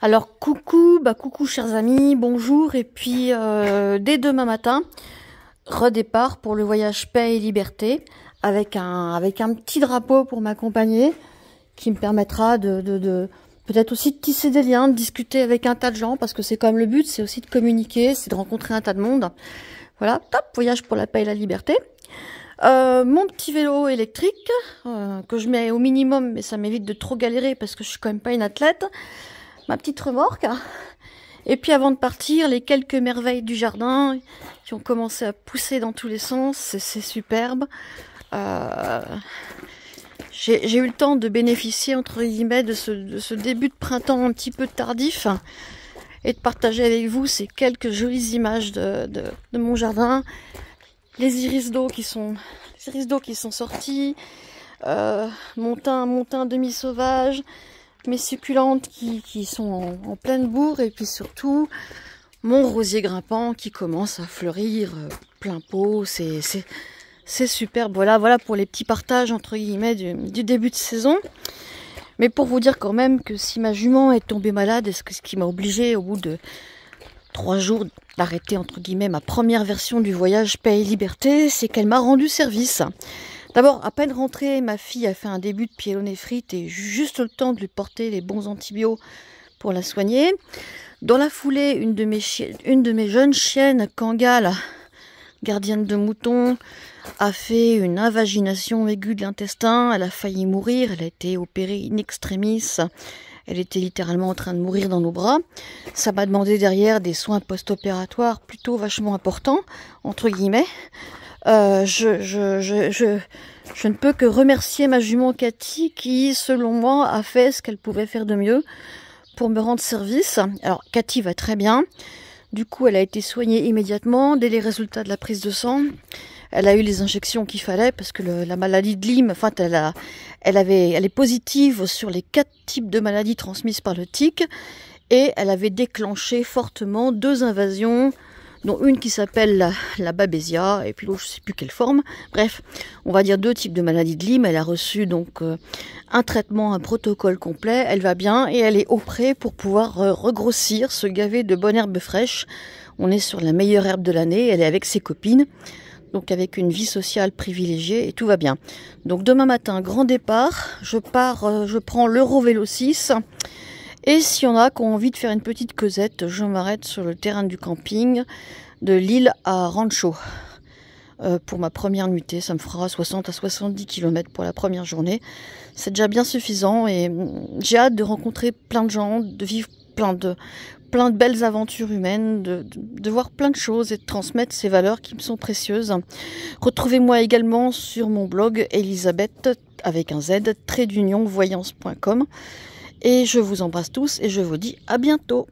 Alors coucou chers amis, bonjour et puis dès demain matin, redépart pour le voyage paix et liberté avec un petit drapeau pour m'accompagner qui me permettra de peut-être aussi de tisser des liens, de discuter avec un tas de gens parce que c'est quand même le but, c'est aussi de communiquer, c'est de rencontrer un tas de monde. Voilà, top, voyage pour la paix et la liberté. Mon petit vélo électrique que je mets au minimum mais ça m'évite de trop galérer parce que je suis quand même pas une athlète. Ma petite remorque. Et puis avant de partir, les quelques merveilles du jardin qui ont commencé à pousser dans tous les sens, c'est superbe. J'ai eu le temps de bénéficier entre guillemets de ce début de printemps un petit peu tardif et de partager avec vous ces quelques jolies images de mon jardin. Les iris d'eau qui sont sortis, mon thym demi-sauvage, mes succulentes qui sont en pleine bourre et puis surtout mon rosier grimpant qui commence à fleurir plein pot. C'est superbe. Voilà pour les petits partages entre guillemets du début de saison. Mais pour vous dire quand même que si ma jument est tombée malade, ce qui m'a obligée au bout de 3 jours d'arrêter entre guillemets ma première version du voyage paix et liberté, c'est qu'elle m'a rendu service. D'abord, à peine rentrée, ma fille a fait un début de pyélonéphrite et juste le temps de lui porter les bons antibiotiques pour la soigner. Dans la foulée, une de mes jeunes chiennes, Kangale, gardienne de moutons, a fait une invagination aiguë de l'intestin. Elle a failli mourir, elle a été opérée in extremis. Elle était littéralement en train de mourir dans nos bras. Ça m'a demandé derrière des soins post-opératoires plutôt vachement importants, entre guillemets. Je ne peux que remercier ma jument Cathy qui, selon moi, a fait ce qu'elle pouvait faire de mieux pour me rendre service. Alors, Cathy va très bien. Du coup, elle a été soignée immédiatement dès les résultats de la prise de sang. Elle a eu les injections qu'il fallait parce que la maladie de Lyme, enfin, elle est positive sur les 4 types de maladies transmises par le tic et elle avait déclenché fortement 2 invasions, dont une qui s'appelle la babésia, et puis l'autre, je ne sais plus quelle forme. Bref, on va dire 2 types de maladies de Lyme. Elle a reçu donc un traitement, un protocole complet. Elle va bien et elle est au pré pour pouvoir regrossir, se gaver de bonne herbe fraîche. On est sur la meilleure herbe de l'année. Elle est avec ses copines, donc avec une vie sociale privilégiée et tout va bien. Donc demain matin, grand départ. Je prends l'Eurovélo 6. Et s'il y en a qui ont envie de faire une petite causette, je m'arrête sur le terrain du camping de Lille à Rancho. Pour ma première nuitée, ça me fera 60 à 70 km pour la première journée. C'est déjà bien suffisant et j'ai hâte de rencontrer plein de gens, de vivre plein de belles aventures humaines, de voir plein de choses et de transmettre ces valeurs qui me sont précieuses. Retrouvez-moi également sur mon blog Elisabeth avec un Z, _voyance.com. Et je vous embrasse tous et je vous dis à bientôt.